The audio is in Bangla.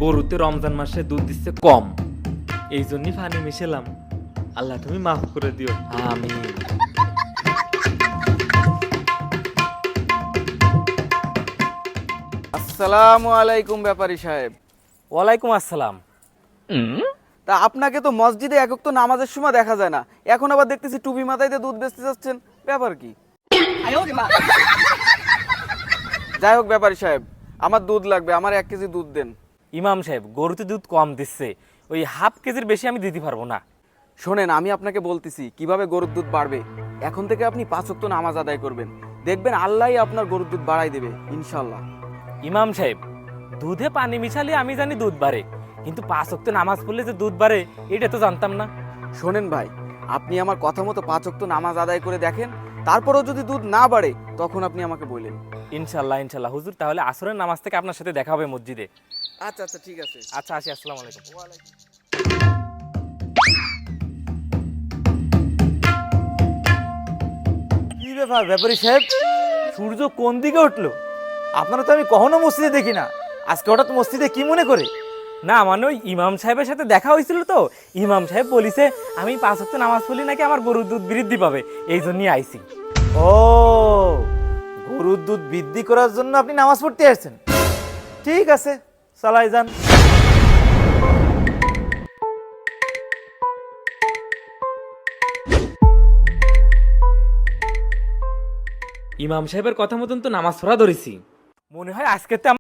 গরুতে রমজান মাসে দুধ দিচ্ছে কম, এই জন্যই পানি মিশেলাম। আল্লাহ তুমি মাফ করে দিও, আমিন। আসসালামু আলাইকুম ব্যাপারী সাহেব। ওয়ালাইকুম আসসালাম। তা আপনাকে তো মসজিদে একক তো নামাজের সময় দেখা যায় না, এখন আবার দেখতেছি টুপি মাথায় দিয়ে দুধ বেচতে যাচ্ছেন, ব্যাপার কি? যাই হোক ব্যাপারী সাহেব, আমার দুধ লাগবে, আমার 1 কেজি দুধ দেন। ইমাম সাহেব, গরুতে দুধ কম দিচ্ছে, ওই হাফ কেজির বেশি আমি দিতে পারবো না। শোনেন, আমি আপনাকে বলতেছি কিভাবে গরুর দুধ বাড়বে। এখন থেকে আপনি 5 ওয়াক্ত নামাজ আদায় করবেন, দেখবেন আল্লাহই আপনার গরুর দুধ বাড়াই দেবে ইনশাল্লাহ। ইমাম সাহেব, দুধে পানি মিশালে আমি জানি দুধ বাড়ে, কিন্তু 5 ওয়াক্ত নামাজ পড়লে যে দুধ বাড়ে এটা তো জানতাম না। শোনেন ভাই, আপনি আমার কথা মতো 5 ওয়াক্ত নামাজ আদায় করে দেখেন, তারপরেও যদি দুধ না বাড়ে তখন আপনি আমাকে বললেন। ইনশাল্লাহ ইনশাল্লাহ হুজুর, তাহলে আসরের নামাজ থেকে আপনার সাথে দেখা হবে মসজিদে। আচ্ছা আচ্ছা, ঠিক আছে। আচ্ছা, আসি, আসসালামু আলাইকুম। কি ব্যাপার ব্যাপারী সাহেব, সূর্য কোন দিকে উঠলো? আপনারা তো আমি কখনো মসজিদে দেখি না, আজকে হঠাৎ মসজিদে কি মনে করে? না মানে ওই ইমাম সাহেবের সাথে দেখা হয়েছিল তো, ইমাম সাহেব বলিছে আমি 5 ওয়াক্ত নামাজ পড়লে নাকি আমার গরুর দুধ বৃদ্ধি পাবে, এই জন্যই আইছি। ও, গরুর দুধ বৃদ্ধি করার জন্য আপনি নামাজ পড়তে আসছেন? ঠিক আছে, চালাই যান। ইমাম সাহেবের কথা মতন তো নামাজ পড়া ধরেছি। মনে হয় আজকে তো